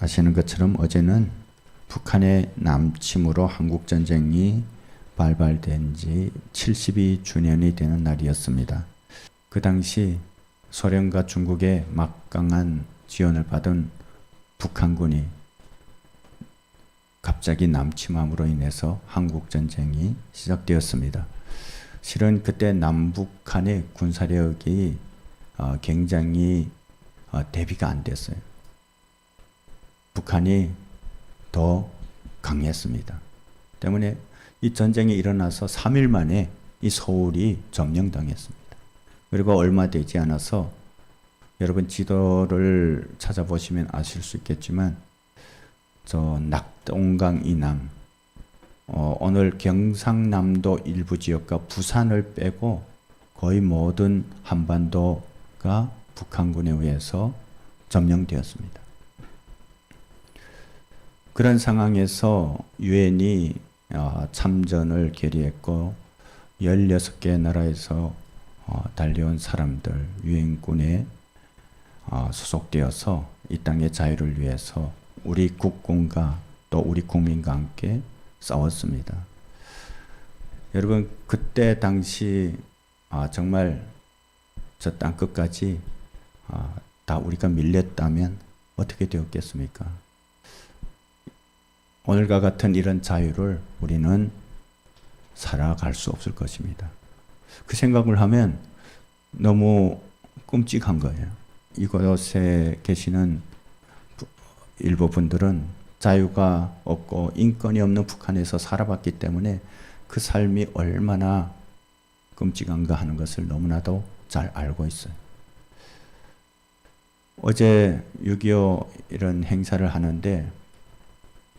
아시는 것처럼 어제는 북한의 남침으로 한국전쟁이 발발된 지 72주년이 되는 날이었습니다. 그 당시 소련과 중국의 막강한 지원을 받은 북한군이 갑자기 남침함으로 인해서 한국전쟁이 시작되었습니다. 실은 그때 남북한의 군사력이 굉장히 대비가 안 됐어요. 북한이 더 강했습니다. 때문에 이 전쟁이 일어나서 3일 만에 이 서울이 점령당했습니다. 그리고 얼마 되지 않아서 여러분 지도를 찾아보시면 아실 수 있겠지만 저 낙동강 이남 오늘 경상남도 일부 지역과 부산을 빼고 거의 모든 한반도가 북한군에 의해서 점령되었습니다. 그런 상황에서 유엔이 참전을 결의했고 16개 나라에서 달려온 사람들 유엔군에 소속되어서 이 땅의 자유를 위해서 우리 국군과 또 우리 국민과 함께 싸웠습니다. 여러분 그때 당시 정말 저 땅끝까지 다 우리가 밀렸다면 어떻게 되었겠습니까? 오늘과 같은 이런 자유를 우리는 살아갈 수 없을 것입니다. 그 생각을 하면 너무 끔찍한 거예요. 이곳에 계시는 일부 분들은 자유가 없고 인권이 없는 북한에서 살아봤기 때문에 그 삶이 얼마나 끔찍한가 하는 것을 너무나도 잘 알고 있어요. 어제 6.25 이런 행사를 하는데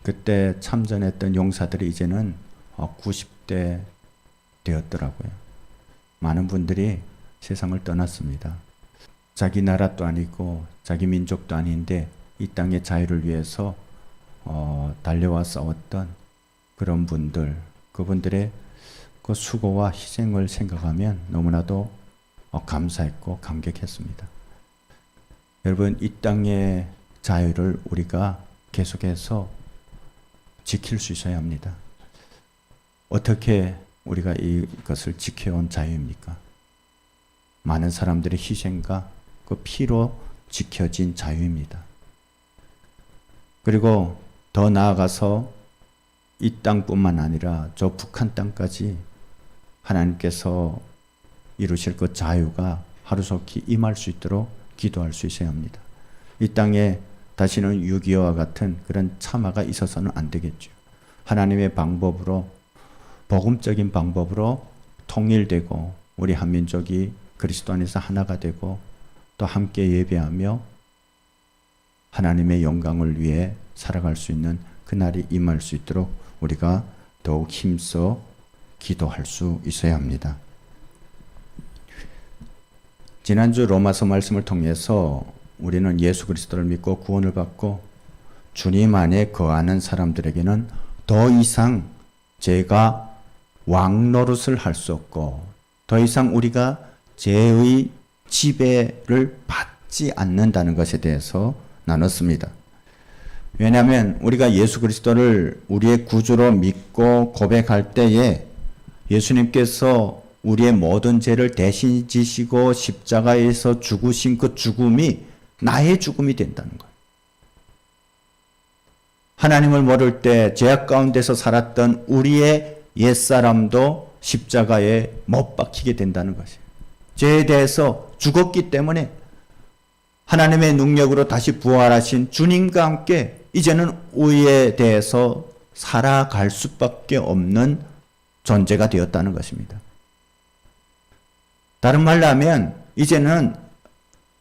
그때 참전했던 용사들이 이제는 90대 되었더라고요. 많은 분들이 세상을 떠났습니다. 자기 나라도 아니고 자기 민족도 아닌데 이 땅의 자유를 위해서 달려와 싸웠던 그런 분들, 그분들의 그 수고와 희생을 생각하면 너무나도 감사했고 감격했습니다. 여러분 이 땅의 자유를 우리가 계속해서 지킬 수 있어야 합니다. 어떻게 우리가 이것을 지켜온 자유입니까? 많은 사람들의 희생과 그 피로 지켜진 자유입니다. 그리고 더 나아가서 이 땅뿐만 아니라 저 북한 땅까지 하나님께서 이루실 그 자유가 하루속히 임할 수 있도록 기도할 수 있어야 합니다. 이 땅에 다시는 6.25와 같은 그런 참화가 있어서는 안 되겠죠. 하나님의 방법으로 복음적인 방법으로 통일되고 우리 한민족이 그리스도 안에서 하나가 되고 또 함께 예배하며 하나님의 영광을 위해 살아갈 수 있는 그날이 임할 수 있도록 우리가 더욱 힘써 기도할 수 있어야 합니다. 지난주 로마서 말씀을 통해서 우리는 예수 그리스도를 믿고 구원을 받고 주님 안에 거하는 사람들에게는 더 이상 죄가 왕노릇을 할 수 없고 더 이상 우리가 죄의 지배를 받지 않는다는 것에 대해서 나눴습니다. 왜냐하면 우리가 예수 그리스도를 우리의 구주로 믿고 고백할 때에 예수님께서 우리의 모든 죄를 대신 지시고 십자가에서 죽으신 그 죽음이 나의 죽음이 된다는 거예요. 하나님을 모를 때 죄악 가운데서 살았던 우리의 옛사람도 십자가에 못 박히게 된다는 것이에요. 죄에 대해서 죽었기 때문에 하나님의 능력으로 다시 부활하신 주님과 함께 이제는 우리에 대해서 살아갈 수밖에 없는 존재가 되었다는 것입니다. 다른 말로 하면 이제는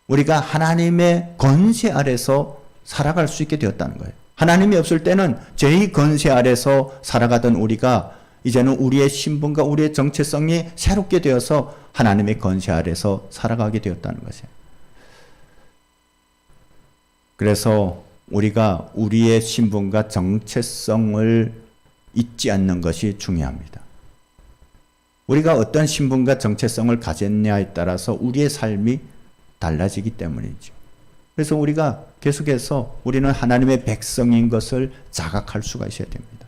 우리가 하나님의 권세 아래서 살아갈 수 있게 되었다는 거예요. 하나님이 없을 때는 죄의 권세 아래서 살아가던 우리가 이제는 우리의 신분과 우리의 정체성이 새롭게 되어서 하나님의 권세 아래서 살아가게 되었다는 것이에요. 그래서 우리가 우리의 신분과 정체성을 잊지 않는 것이 중요합니다. 우리가 어떤 신분과 정체성을 가졌냐에 따라서 우리의 삶이 달라지기 때문이죠. 그래서 우리가 계속해서 우리는 하나님의 백성인 것을 자각할 수가 있어야 됩니다.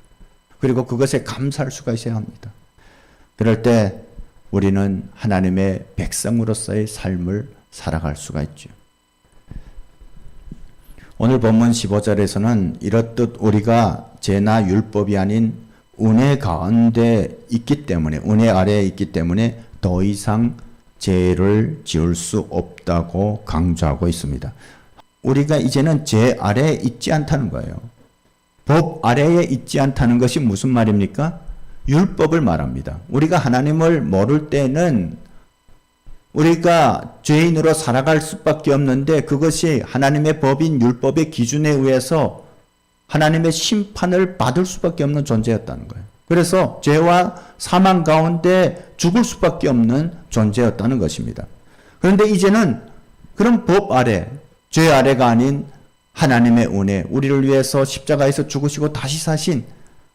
그리고 그것에 감사할 수가 있어야 합니다. 그럴 때 우리는 하나님의 백성으로서의 삶을 살아갈 수가 있죠. 오늘 본문 15절에서는 이렇듯 우리가 죄나 율법이 아닌 은혜 가운데 있기 때문에, 은혜 아래에 있기 때문에 더 이상 죄를 지을 수 없다고 강조하고 있습니다. 우리가 이제는 죄 아래에 있지 않다는 거예요. 법 아래에 있지 않다는 것이 무슨 말입니까? 율법을 말합니다. 우리가 하나님을 모를 때는 우리가 죄인으로 살아갈 수밖에 없는데 그것이 하나님의 법인 율법의 기준에 의해서 하나님의 심판을 받을 수밖에 없는 존재였다는 거예요. 그래서 죄와 사망 가운데 죽을 수밖에 없는 존재였다는 것입니다. 그런데 이제는 그런 법 아래, 죄 아래가 아닌 하나님의 은혜, 우리를 위해서 십자가에서 죽으시고 다시 사신,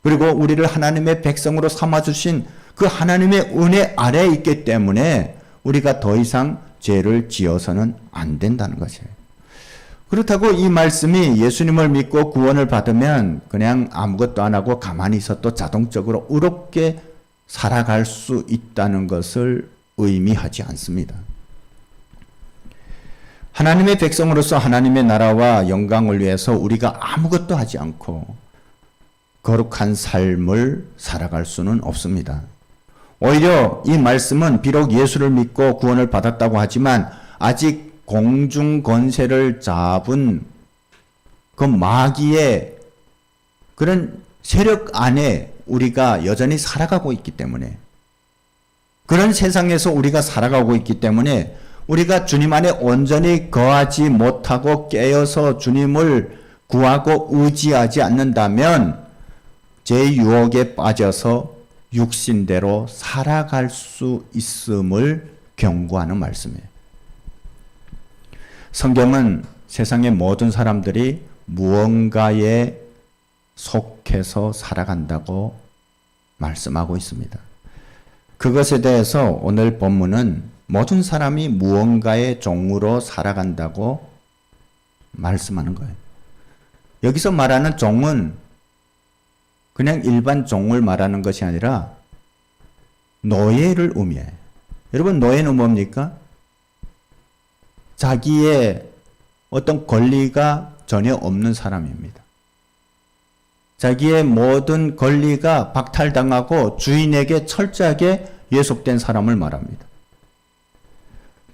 그리고 우리를 하나님의 백성으로 삼아주신 그 하나님의 은혜 아래에 있기 때문에 우리가 더 이상 죄를 지어서는 안 된다는 것이에요. 그렇다고 이 말씀이 예수님을 믿고 구원을 받으면 그냥 아무것도 안 하고 가만히 있어도 자동적으로 의롭게 살아갈 수 있다는 것을 의미하지 않습니다. 하나님의 백성으로서 하나님의 나라와 영광을 위해서 우리가 아무것도 하지 않고 거룩한 삶을 살아갈 수는 없습니다. 오히려 이 말씀은 비록 예수를 믿고 구원을 받았다고 하지만 아직 공중 권세를 잡은 그 마귀의 그런 세력 안에 우리가 여전히 살아가고 있기 때문에, 그런 세상에서 우리가 살아가고 있기 때문에 우리가 주님 안에 온전히 거하지 못하고 깨어서 주님을 구하고 의지하지 않는다면 제 유혹에 빠져서 육신대로 살아갈 수 있음을 경고하는 말씀이에요. 성경은 세상의 모든 사람들이 무언가에 속해서 살아간다고 말씀하고 있습니다. 그것에 대해서 오늘 본문은 모든 사람이 무언가의 종으로 살아간다고 말씀하는 거예요. 여기서 말하는 종은 그냥 일반 종을 말하는 것이 아니라 노예를 의미해요. 여러분, 노예는 뭡니까? 자기의 어떤 권리가 전혀 없는 사람입니다. 자기의 모든 권리가 박탈당하고 주인에게 철저하게 예속된 사람을 말합니다.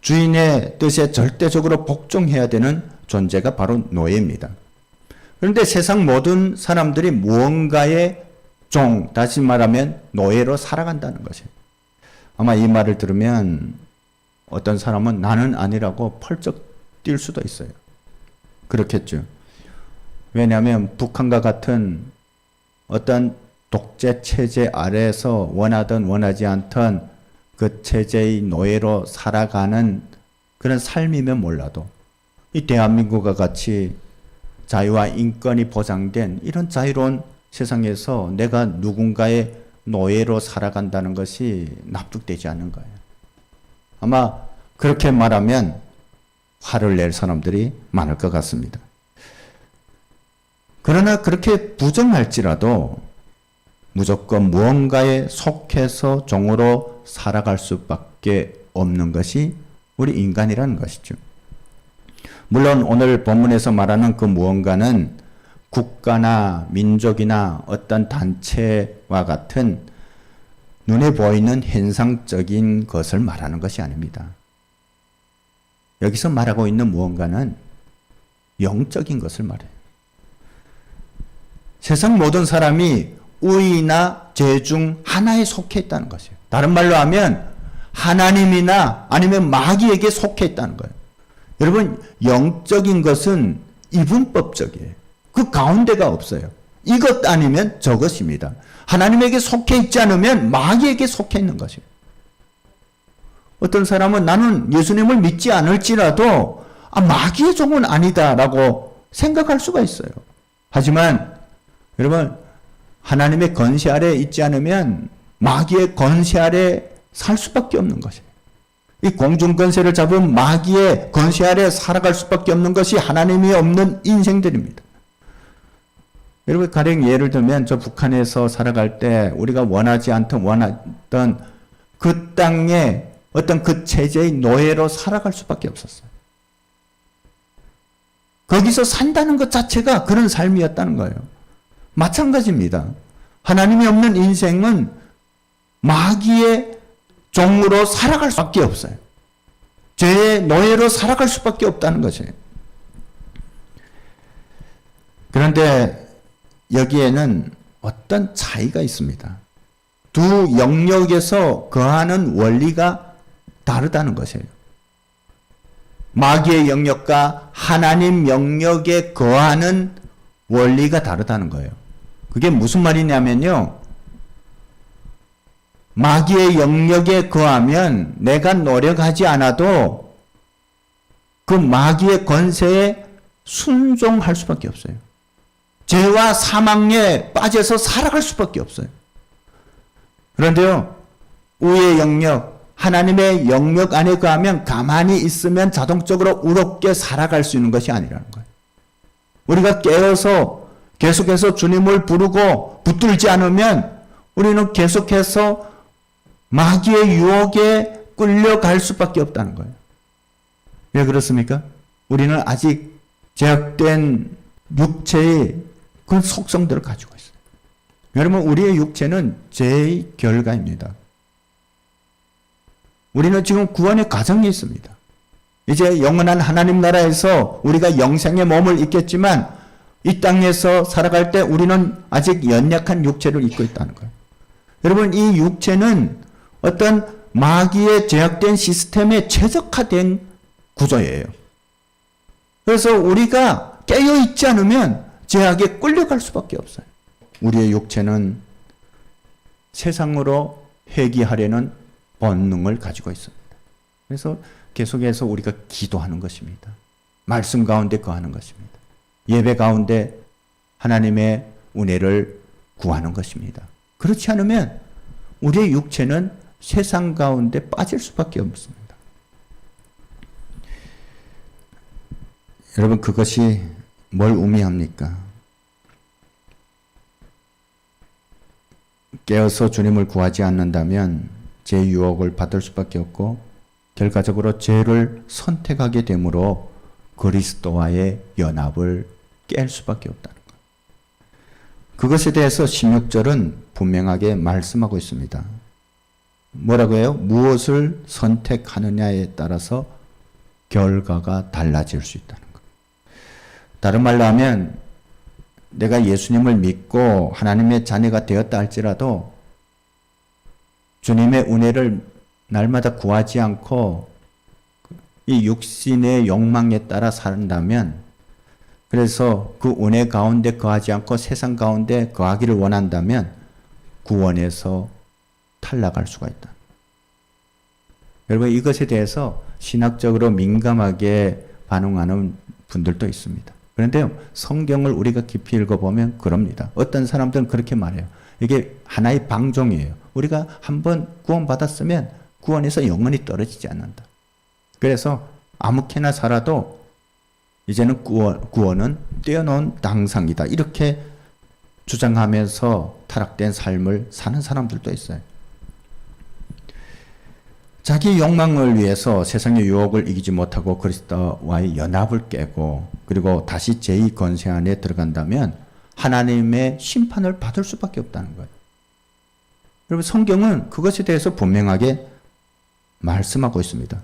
주인의 뜻에 절대적으로 복종해야 되는 존재가 바로 노예입니다. 그런데 세상 모든 사람들이 무언가의 종, 다시 말하면 노예로 살아간다는 것이에요. 아마 이 말을 들으면 어떤 사람은 나는 아니라고 펄쩍 뛸 수도 있어요. 그렇겠죠. 왜냐하면 북한과 같은 어떤 독재 체제 아래에서 원하든 원하지 않든 그 체제의 노예로 살아가는 그런 삶이면 몰라도 이 대한민국과 같이 자유와 인권이 보장된 이런 자유로운 세상에서 내가 누군가의 노예로 살아간다는 것이 납득되지 않는 거예요. 아마 그렇게 말하면 화를 낼 사람들이 많을 것 같습니다. 그러나 그렇게 부정할지라도 무조건 무언가에 속해서 종으로 살아갈 수밖에 없는 것이 우리 인간이라는 것이죠. 물론 오늘 본문에서 말하는 그 무언가는 국가나 민족이나 어떤 단체와 같은 눈에 보이는 현상적인 것을 말하는 것이 아닙니다. 여기서 말하고 있는 무언가는 영적인 것을 말해요. 세상 모든 사람이 의나 죄 중 하나에 속해 있다는 것이에요. 다른 말로 하면 하나님이나 아니면 마귀에게 속해 있다는 거예요. 여러분, 영적인 것은 이분법적이에요. 그 가운데가 없어요. 이것 아니면 저것입니다. 하나님에게 속해 있지 않으면 마귀에게 속해 있는 것이에요. 어떤 사람은 나는 예수님을 믿지 않을지라도 마귀의 종은 아니다라고 생각할 수가 있어요. 하지만 여러분, 하나님의 권세 아래 있지 않으면 마귀의 권세 아래 살 수밖에 없는 것이에요. 이 공중 권세를 잡은 마귀의 권세 아래 살아갈 수밖에 없는 것이 하나님이 없는 인생들입니다. 여러분, 가령 예를 들면 저 북한에서 살아갈 때 우리가 원하지 않던 원했던 그 땅에 어떤 그 체제의 노예로 살아갈 수밖에 없었어요. 거기서 산다는 것 자체가 그런 삶이었다는 거예요. 마찬가지입니다. 하나님이 없는 인생은 마귀의 종으로 살아갈 수밖에 없어요. 죄의 노예로 살아갈 수밖에 없다는 것이에요. 그런데 여기에는 어떤 차이가 있습니다. 두 영역에서 거하는 원리가 다르다는 것이에요. 마귀의 영역과 하나님 영역에 거하는 원리가 다르다는 거예요. 그게 무슨 말이냐면요. 마귀의 영역에 거하면 내가 노력하지 않아도 그 마귀의 권세에 순종할 수밖에 없어요. 죄와 사망에 빠져서 살아갈 수밖에 없어요. 그런데요, 우의 영역, 하나님의 영역 안에 거하면 가만히 있으면 자동적으로 의롭게 살아갈 수 있는 것이 아니라는 거예요. 우리가 깨어서 계속해서 주님을 부르고 붙들지 않으면 우리는 계속해서 마귀의 유혹에 끌려갈 수밖에 없다는 거예요. 왜 그렇습니까? 우리는 아직 제약된 육체의 그 속성들을 가지고 있어요. 여러분, 우리의 육체는 죄의 결과입니다. 우리는 지금 구원의 과정에 있습니다. 이제 영원한 하나님 나라에서 우리가 영생의 몸을 입겠지만 이 땅에서 살아갈 때 우리는 아직 연약한 육체를 입고 있다는 거예요. 여러분, 이 육체는 어떤 마귀의 제약된 시스템에 최적화된 구조예요. 그래서 우리가 깨어있지 않으면 죄악에 끌려갈 수밖에 없어요. 우리의 육체는 세상으로 회귀하려는 본능을 가지고 있습니다. 그래서 계속해서 우리가 기도하는 것입니다. 말씀 가운데 거하는 것입니다. 예배 가운데 하나님의 은혜를 구하는 것입니다. 그렇지 않으면 우리의 육체는 세상 가운데 빠질 수밖에 없습니다. 여러분, 그것이 뭘 의미합니까? 깨어서 주님을 구하지 않는다면 죄 유혹을 받을 수밖에 없고 결과적으로 죄를 선택하게 되므로 그리스도와의 연합을 깰 수밖에 없다는 것. 그것에 대해서 16절은 분명하게 말씀하고 있습니다. 뭐라고 해요? 무엇을 선택하느냐에 따라서 결과가 달라질 수 있다는 것. 다른 말로 하면 내가 예수님을 믿고 하나님의 자녀가 되었다 할지라도 주님의 은혜를 날마다 구하지 않고 이 육신의 욕망에 따라 산다면, 그래서 그 은혜 가운데 거하지 않고 세상 가운데 거하기를 원한다면 구원에서 탈락할 수가 있다. 여러분, 이것에 대해서 신학적으로 민감하게 반응하는 분들도 있습니다. 그런데요, 성경을 우리가 깊이 읽어보면 그럽니다. 어떤 사람들은 그렇게 말해요. 이게 하나의 방종이에요. 우리가 한번 구원받았으면 구원에서 영원히 떨어지지 않는다. 그래서 아무렇게나 살아도 이제는 구원은 떼어놓은 당상이다. 이렇게 주장하면서 타락된 삶을 사는 사람들도 있어요. 자기 욕망을 위해서 세상의 유혹을 이기지 못하고 그리스도와의 연합을 깨고 그리고 다시 제2 권세 안에 들어간다면 하나님의 심판을 받을 수밖에 없다는 거예요. 여러분, 성경은 그것에 대해서 분명하게 말씀하고 있습니다.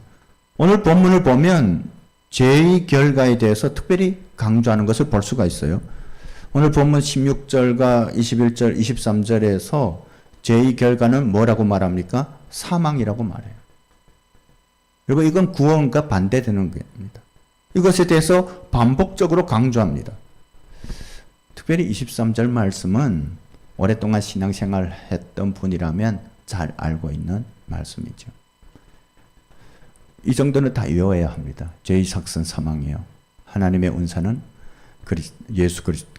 오늘 본문을 보면 죄의 결과에 대해서 특별히 강조하는 것을 볼 수가 있어요. 오늘 본문 16절과 21절, 23절에서 죄의 결과는 뭐라고 말합니까? 사망이라고 말해요. 여러분, 이건 구원과 반대되는 겁니다. 이것에 대해서 반복적으로 강조합니다. 특별히 23절 말씀은 오랫동안 신앙생활을 했던 분이라면 잘 알고 있는 말씀이죠. 이 정도는 다 외워야 합니다. 죄의 삭은 사망이요, 하나님의 은사는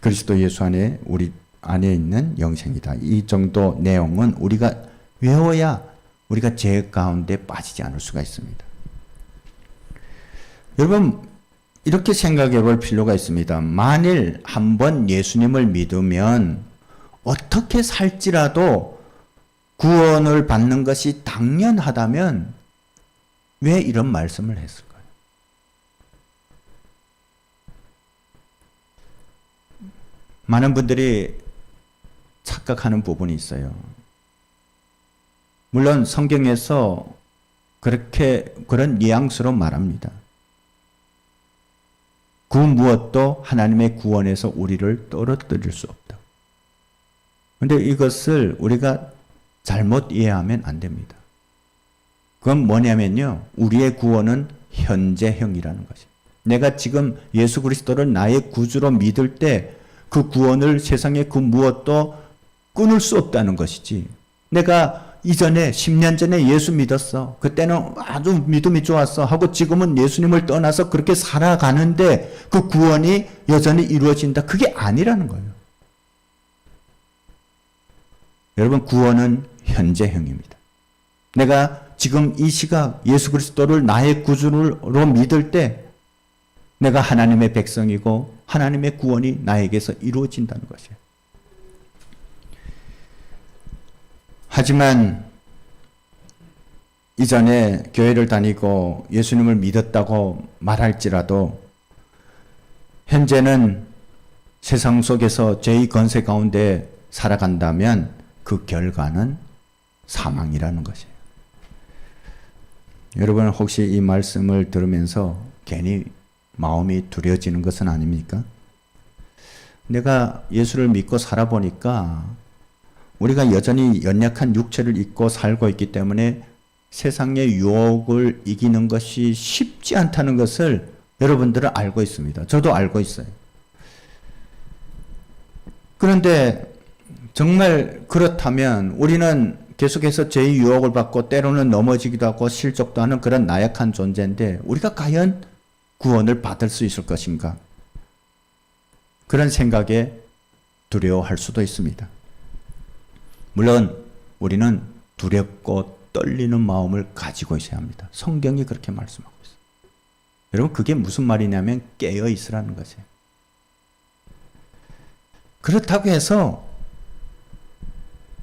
그리스도 예수 안에 우리 안에 있는 영생이다. 이 정도 내용은 우리가 외워야 우리가 죄 가운데 빠지지 않을 수가 있습니다. 여러분, 이렇게 생각해 볼 필요가 있습니다. 만일 한번 예수님을 믿으면 어떻게 살지라도 구원을 받는 것이 당연하다면 왜 이런 말씀을 했을까요? 많은 분들이 착각하는 부분이 있어요. 물론 성경에서 그런 뉘앙스로 말합니다. 그 무엇도 하나님의 구원에서 우리를 떨어뜨릴 수 없다. 그런데 이것을 우리가 잘못 이해하면 안 됩니다. 그건 뭐냐면요, 우리의 구원은 현재형이라는 것이에요. 내가 지금 예수 그리스도를 나의 구주로 믿을 때 그 구원을 세상의 그 무엇도 끊을 수 없다는 것이지, 내가 이전에 10년 전에 예수 믿었어, 그때는 아주 믿음이 좋았어 하고 지금은 예수님을 떠나서 그렇게 살아가는데 그 구원이 여전히 이루어진다, 그게 아니라는 거예요. 여러분, 구원은 현재형입니다. 내가 지금 이 시각 예수 그리스도를 나의 구주로 믿을 때 내가 하나님의 백성이고 하나님의 구원이 나에게서 이루어진다는 것이에요. 하지만 이전에 교회를 다니고 예수님을 믿었다고 말할지라도 현재는 세상 속에서 죄의 권세 가운데 살아간다면 그 결과는 사망이라는 것이에요. 여러분, 혹시 이 말씀을 들으면서 괜히 마음이 두려워지는 것은 아닙니까? 내가 예수를 믿고 살아보니까 우리가 여전히 연약한 육체를 입고 살고 있기 때문에 세상의 유혹을 이기는 것이 쉽지 않다는 것을 여러분들은 알고 있습니다. 저도 알고 있어요. 그런데 정말 그렇다면 우리는 계속해서 죄의 유혹을 받고 때로는 넘어지기도 하고 실족도 하는 그런 나약한 존재인데 우리가 과연 구원을 받을 수 있을 것인가? 그런 생각에 두려워할 수도 있습니다. 물론 우리는 두렵고 떨리는 마음을 가지고 있어야 합니다. 성경이 그렇게 말씀하고 있어요. 여러분, 그게 무슨 말이냐면 깨어 있으라는 것이에요. 그렇다고 해서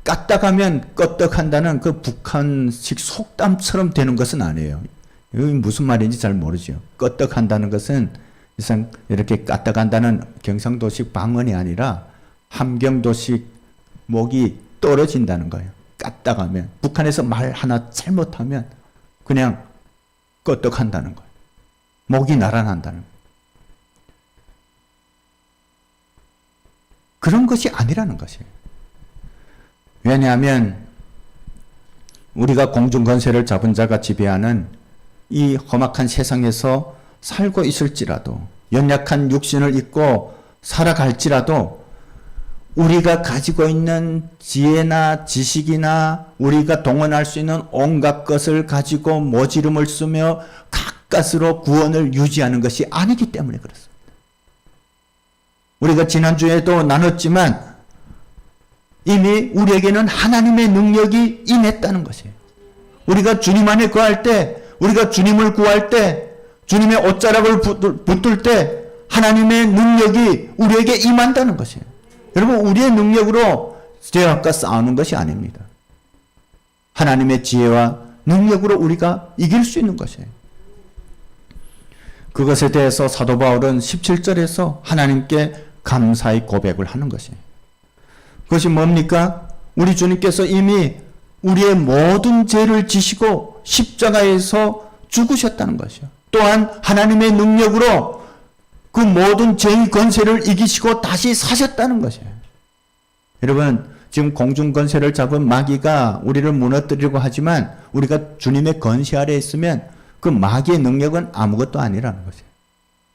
까딱하면 껐떡한다는 그 북한식 속담처럼 되는 것은 아니에요. 이게 무슨 말인지 잘 모르죠. 껐떡한다는 것은 이렇게 까딱한다는 경상도식 방언이 아니라 함경도식 목이 떨어진다는 거예요. 까딱하면, 북한에서 말 하나 잘못하면 그냥 껐떡한다는 거예요. 목이 날아난다는 거예요. 그런 것이 아니라는 것이에요. 왜냐하면 우리가 공중권세를 잡은 자가 지배하는 이 험악한 세상에서 살고 있을지라도, 연약한 육신을 입고 살아갈지라도 우리가 가지고 있는 지혜나 지식이나 우리가 동원할 수 있는 온갖 것을 가지고 모지름을 쓰며 가까스로 구원을 유지하는 것이 아니기 때문에 그렇습니다. 우리가 지난주에도 나눴지만 이미 우리에게는 하나님의 능력이 임했다는 것이에요. 우리가 주님 안에 거할 때, 우리가 주님을 구할 때, 주님의 옷자락을 붙들 때 하나님의 능력이 우리에게 임한다는 것이에요. 여러분, 우리의 능력으로 죄악과 싸우는 것이 아닙니다. 하나님의 지혜와 능력으로 우리가 이길 수 있는 것이에요. 그것에 대해서 사도 바울은 17절에서 하나님께 감사의 고백을 하는 것이에요. 그것이 뭡니까? 우리 주님께서 이미 우리의 모든 죄를 지시고 십자가에서 죽으셨다는 것이요. 또한 하나님의 능력으로 그 모든 죄의 권세를 이기시고 다시 사셨다는 것이에요. 여러분, 지금 공중권세를 잡은 마귀가 우리를 무너뜨리려고 하지만 우리가 주님의 권세 아래에 있으면 그 마귀의 능력은 아무것도 아니라는 것이에요.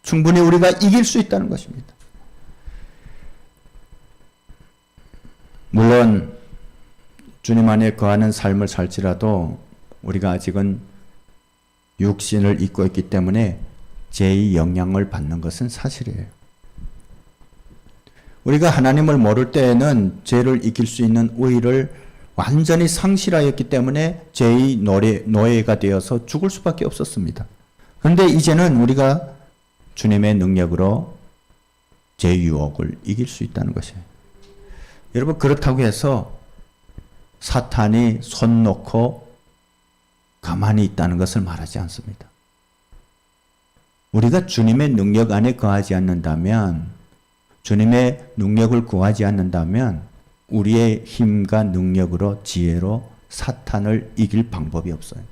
충분히 우리가 이길 수 있다는 것입니다. 물론 주님 안에 거하는 삶을 살지라도 우리가 아직은 육신을 입고 있기 때문에 죄의 영향을 받는 것은 사실이에요. 우리가 하나님을 모를 때에는 죄를 이길 수 있는 의의를 완전히 상실하였기 때문에 죄의 노예가 되어서 죽을 수밖에 없었습니다. 그런데 이제는 우리가 주님의 능력으로 제 유혹을 이길 수 있다는 것이에요. 여러분, 그렇다고 해서 사탄이 손 놓고 가만히 있다는 것을 말하지 않습니다. 우리가 주님의 능력 안에 거하지 않는다면, 주님의 능력을 구하지 않는다면 우리의 힘과 능력으로, 지혜로 사탄을 이길 방법이 없어요.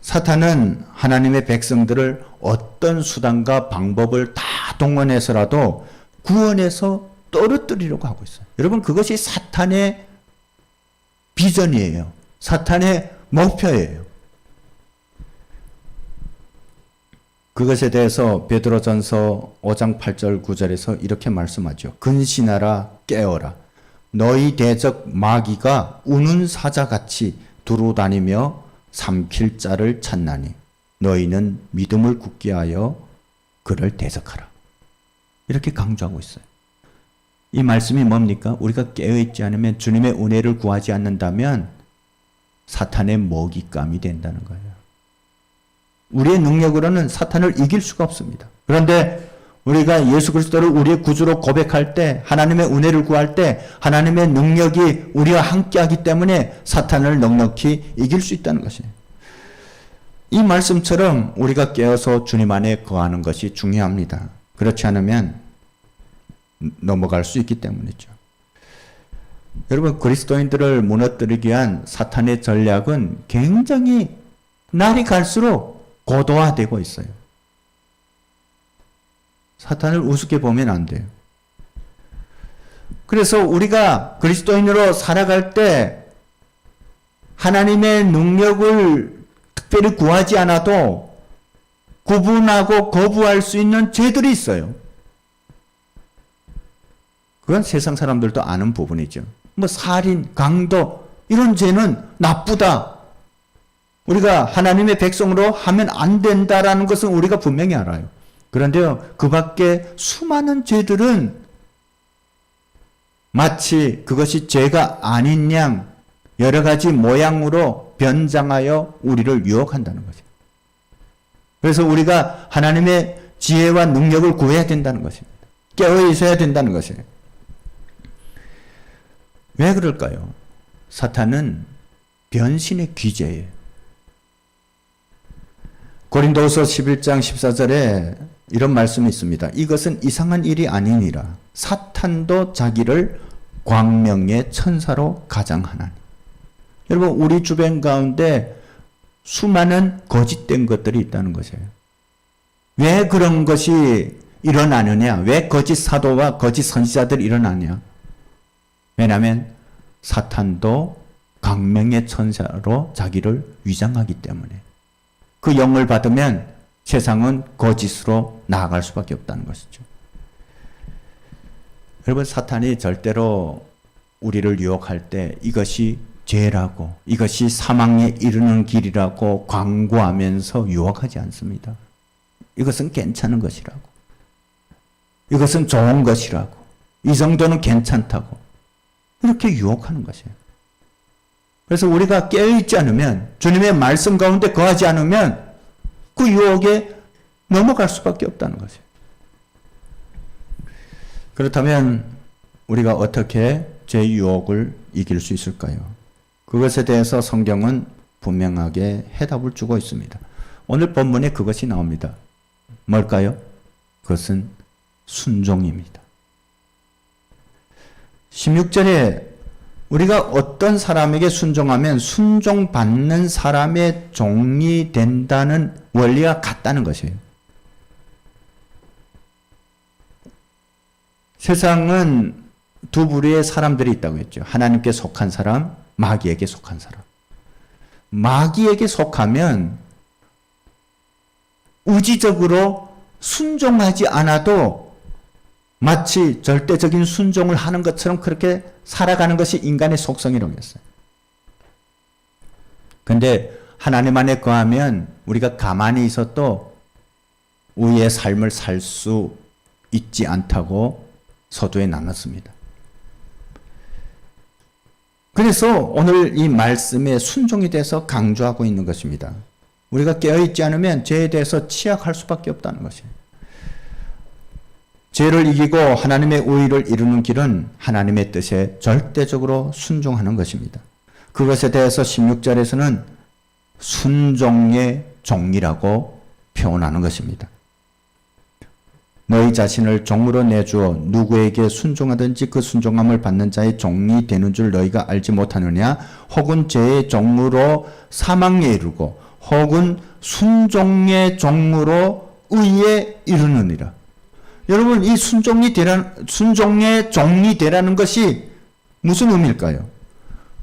사탄은 하나님의 백성들을 어떤 수단과 방법을 다 동원해서라도 구원해서 떨어뜨리려고 하고 있어요. 여러분, 그것이 사탄의 비전이에요. 사탄의 목표예요. 그것에 대해서 베드로전서 5장 8절 9절에서 이렇게 말씀하죠. 근신하라, 깨어라. 너희 대적 마귀가 우는 사자같이 두루다니며 삼킬 자를 찾나니 너희는 믿음을 굳게 하여 그를 대적하라. 이렇게 강조하고 있어요. 이 말씀이 뭡니까? 우리가 깨어있지 않으면, 주님의 은혜를 구하지 않는다면 사탄의 먹잇감이 된다는 거예요. 우리의 능력으로는 사탄을 이길 수가 없습니다. 그런데 우리가 예수 그리스도를 우리의 구주로 고백할 때, 하나님의 은혜를 구할 때 하나님의 능력이 우리와 함께하기 때문에 사탄을 넉넉히 이길 수 있다는 것이에요. 이 말씀처럼 우리가 깨어서 주님 안에 거하는 것이 중요합니다. 그렇지 않으면 넘어갈 수 있기 때문이죠. 여러분, 그리스도인들을 무너뜨리기 위한 사탄의 전략은 굉장히 날이 갈수록 고도화되고 있어요. 사탄을 우습게 보면 안 돼요. 그래서 우리가 그리스도인으로 살아갈 때 하나님의 능력을 특별히 구하지 않아도 구분하고 거부할 수 있는 죄들이 있어요. 그건 세상 사람들도 아는 부분이죠. 뭐 살인, 강도 이런 죄는 나쁘다. 우리가 하나님의 백성으로 하면 안 된다라는 것은 우리가 분명히 알아요. 그런데요, 그 밖에 수많은 죄들은 마치 그것이 죄가 아닌 양 여러 가지 모양으로 변장하여 우리를 유혹한다는 거죠. 그래서 우리가 하나님의 지혜와 능력을 구해야 된다는 것입니다. 깨어 있어야 된다는 것이에요. 왜 그럴까요? 사탄은 변신의 귀재예요. 고린도후서 11장 14절에 이런 말씀이 있습니다. 이것은 이상한 일이 아니니라. 사탄도 자기를 광명의 천사로 가장하나니. 여러분, 우리 주변 가운데 수많은 거짓된 것들이 있다는 것이에요. 왜 그런 것이 일어나느냐? 왜 거짓 사도와 거짓 선지자들이 일어나냐? 왜냐하면 사탄도 광명의 천사로 자기를 위장하기 때문에. 그 영을 받으면 세상은 거짓으로 나아갈 수밖에 없다는 것이죠. 여러분, 사탄이 절대로 우리를 유혹할 때 이것이 죄라고, 이것이 사망에 이르는 길이라고 광고하면서 유혹하지 않습니다. 이것은 괜찮은 것이라고, 이것은 좋은 것이라고, 이 정도는 괜찮다고 이렇게 유혹하는 것이에요. 그래서 우리가 깨어있지 않으면, 주님의 말씀 가운데 거하지 않으면 그 유혹에 넘어갈 수밖에 없다는 것이에요. 그렇다면 우리가 어떻게 제 유혹을 이길 수 있을까요? 그것에 대해서 성경은 분명하게 해답을 주고 있습니다. 오늘 본문에 그것이 나옵니다. 뭘까요? 그것은 순종입니다. 16절에 우리가 어떤 사람에게 순종하면 순종받는 사람의 종이 된다는 원리가 같다는 것이에요. 세상은 두 부류의 사람들이 있다고 했죠. 하나님께 속한 사람, 마귀에게 속한 사람. 마귀에게 속하면 의지적으로 순종하지 않아도 마치 절대적인 순종을 하는 것처럼 그렇게 살아가는 것이 인간의 속성이라고 했어요. 그런데 하나님 안에 거하면 우리가 가만히 있어도 우리의 삶을 살 수 있지 않다고 서두에 나눴습니다. 그래서 오늘 이 말씀에 순종에 대해서 강조하고 있는 것입니다. 우리가 깨어있지 않으면 죄에 대해서 취약할 수밖에 없다는 것이에요. 죄를 이기고 하나님의 의의를 이루는 길은 하나님의 뜻에 절대적으로 순종하는 것입니다. 그것에 대해서 16절에서는 순종의 종이라고 표현하는 것입니다. 너희 자신을 종으로 내주어 누구에게 순종하든지 그 순종함을 받는 자의 종이 되는 줄 너희가 알지 못하느냐? 혹은 죄의 종으로 사망에 이르고 혹은 순종의 종으로 의에 이르느니라. 여러분, 이 순종의 종이 되라는 것이 무슨 의미일까요?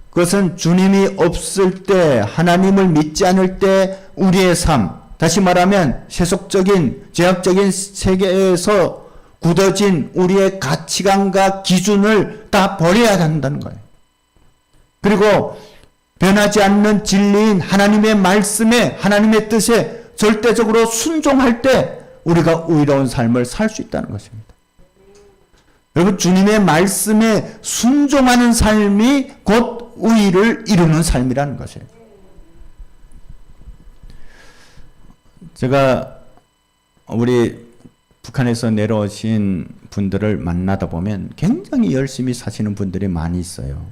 그것은 주님이 없을 때, 하나님을 믿지 않을 때 우리의 삶, 다시 말하면 세속적인 죄악적인 세계에서 굳어진 우리의 가치관과 기준을 다 버려야 한다는 거예요. 그리고 변하지 않는 진리인 하나님의 말씀에, 하나님의 뜻에 절대적으로 순종할 때 우리가 의로운 삶을 살 수 있다는 것입니다. 여러분, 주님의 말씀에 순종하는 삶이 곧 의를 이루는 삶이라는 것이에요. 제가 우리 북한에서 내려오신 분들을 만나다 보면 굉장히 열심히 사시는 분들이 많이 있어요.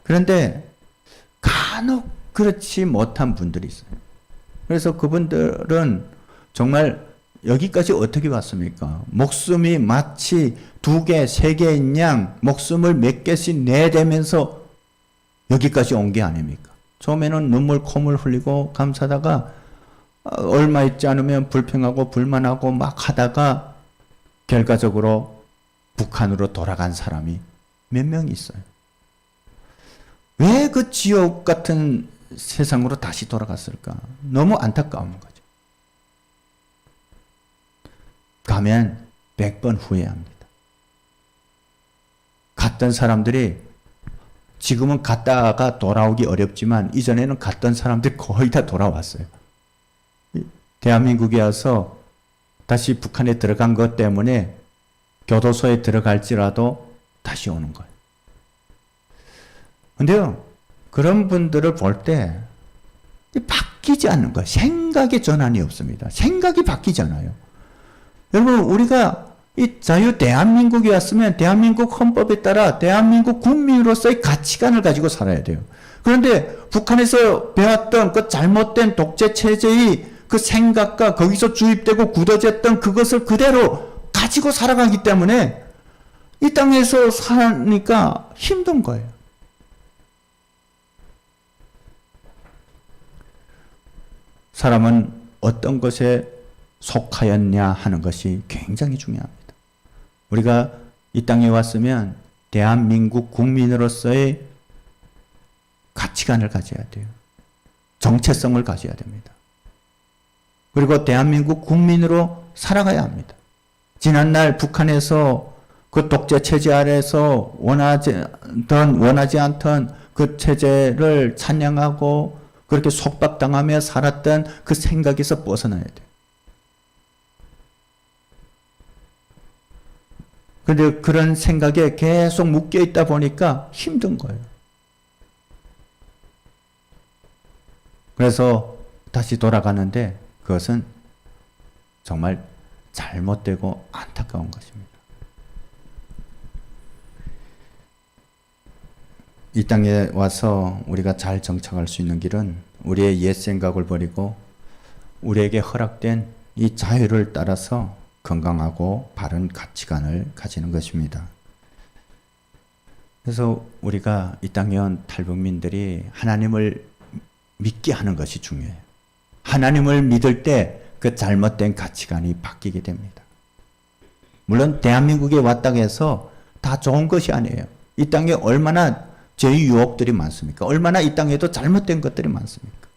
그런데 간혹 그렇지 못한 분들이 있어요. 그래서 그분들은 정말 여기까지 어떻게 왔습니까? 목숨이 마치 2개, 3개인 양 목숨을 몇 개씩 내대면서 여기까지 온 게 아닙니까? 처음에는 눈물, 콧물 흘리고 감사하다가 얼마 있지 않으면 불평하고 불만하고 막 하다가 결과적으로 북한으로 돌아간 사람이 몇 명 있어요. 왜 그 지옥 같은 세상으로 다시 돌아갔을까? 너무 안타까운 거죠. 가면 100번 후회합니다. 갔던 사람들이 지금은 갔다가 돌아오기 어렵지만 이전에는 갔던 사람들이 거의 다 돌아왔어요. 대한민국에 와서 다시 북한에 들어간 것 때문에 교도소에 들어갈지라도 다시 오는 거예요. 근데요, 그런 분들을 볼 때 바뀌지 않는 거예요. 생각의 전환이 없습니다. 생각이 바뀌지 않아요. 여러분, 우리가 이 자유 대한민국에 왔으면 대한민국 헌법에 따라 대한민국 국민으로서의 가치관을 가지고 살아야 돼요. 그런데 북한에서 배웠던 그 잘못된 독재 체제의 그 생각과 거기서 주입되고 굳어졌던 그것을 그대로 가지고 살아가기 때문에 이 땅에서 사니까 힘든 거예요. 사람은 어떤 것에 속하였냐 하는 것이 굉장히 중요합니다. 우리가 이 땅에 왔으면 대한민국 국민으로서의 가치관을 가져야 돼요. 정체성을 가져야 됩니다. 그리고 대한민국 국민으로 살아가야 합니다. 지난날 북한에서 그 독재 체제 아래에서 원하지 않던 그 체제를 찬양하고 그렇게 속박당하며 살았던 그 생각에서 벗어나야 돼요. 그런데 그런 생각에 계속 묶여 있다 보니까 힘든 거예요. 그래서 다시 돌아가는데 그것은 정말 잘못되고 안타까운 것입니다. 이 땅에 와서 우리가 잘 정착할 수 있는 길은 우리의 옛 생각을 버리고 우리에게 허락된 이 자유를 따라서 건강하고 바른 가치관을 가지는 것입니다. 그래서 우리가 이 땅에 온 탈북민들이 하나님을 믿게 하는 것이 중요해요. 하나님을 믿을 때 그 잘못된 가치관이 바뀌게 됩니다. 물론 대한민국에 왔다고 해서 다 좋은 것이 아니에요. 이 땅에 얼마나 죄의 유혹들이 많습니까? 얼마나 이 땅에도 잘못된 것들이 많습니까?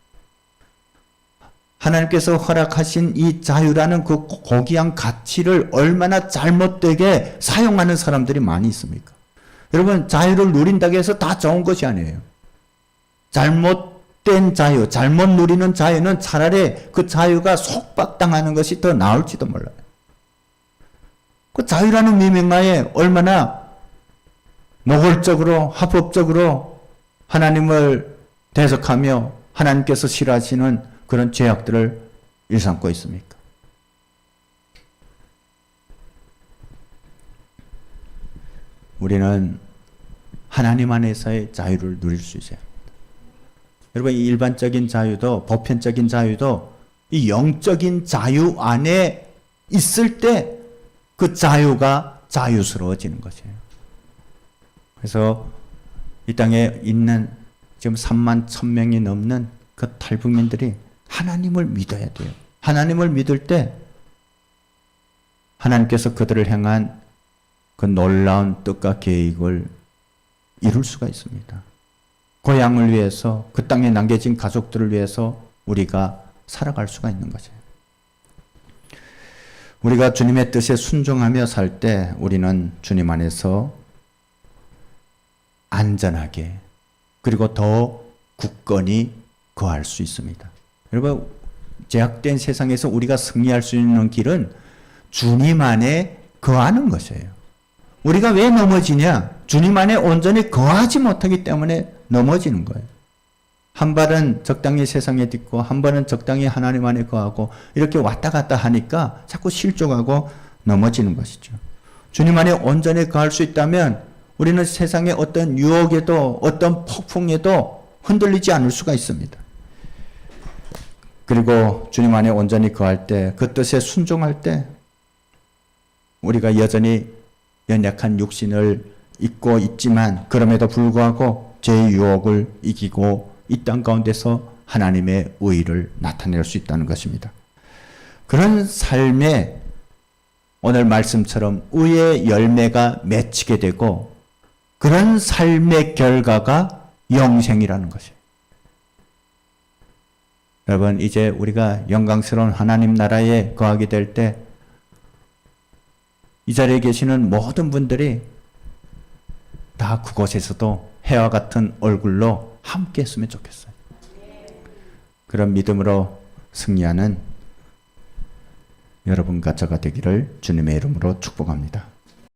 하나님께서 허락하신 이 자유라는 그 고귀한 가치를 얼마나 잘못되게 사용하는 사람들이 많이 있습니까? 여러분, 자유를 누린다고 해서 다 좋은 것이 아니에요. 잘못된 자유, 잘못 누리는 자유는 차라리 그 자유가 속박당하는 것이 더 나을지도 몰라요. 그 자유라는 미명하에 얼마나 노골적으로, 합법적으로 하나님을 대적하며 하나님께서 싫어하시는 그런 죄악들을 일삼고 있습니까? 우리는 하나님 안에서의 자유를 누릴 수 있어요. 여러분, 이 일반적인 자유도, 보편적인 자유도 이 영적인 자유 안에 있을 때 그 자유가 자유스러워지는 것이에요. 그래서 이 땅에 있는 지금 3만 1,000명이 넘는 그 탈북민들이 하나님을 믿어야 돼요. 하나님을 믿을 때 하나님께서 그들을 향한 그 놀라운 뜻과 계획을 이룰 수가 있습니다. 고향을 위해서, 그 땅에 남겨진 가족들을 위해서 우리가 살아갈 수가 있는 것이에요. 우리가 주님의 뜻에 순종하며 살 때 우리는 주님 안에서 안전하게 그리고 더 굳건히 거할 수 있습니다. 여러분, 제약된 세상에서 우리가 승리할 수 있는 길은 주님 안에 거하는 것이에요. 우리가 왜 넘어지냐? 주님 안에 온전히 거하지 못하기 때문에 넘어지는 거예요. 한 발은 적당히 세상에 딛고 한 발은 적당히 하나님 안에 거하고 이렇게 왔다 갔다 하니까 자꾸 실족하고 넘어지는 것이죠. 주님 안에 온전히 거할 수 있다면 우리는 세상의 어떤 유혹에도 어떤 폭풍에도 흔들리지 않을 수가 있습니다. 그리고 주님 안에 온전히 거할 때, 그 뜻에 순종할 때 우리가 여전히 연약한 육신을 입고 있지만 그럼에도 불구하고 죄의 유혹을 이기고 이 땅 가운데서 하나님의 의의를 나타낼 수 있다는 것입니다. 그런 삶에 오늘 말씀처럼 의의 열매가 맺히게 되고 그런 삶의 결과가 영생이라는 것이에요. 여러분, 이제 우리가 영광스러운 하나님 나라에 거하게 될 때 이 자리에 계시는 모든 분들이 다 그곳에서도 해와 같은 얼굴로 함께 했으면 좋겠어요. 그런 믿음으로 승리하는 여러분과 저가 되기를 주님의 이름으로 축복합니다.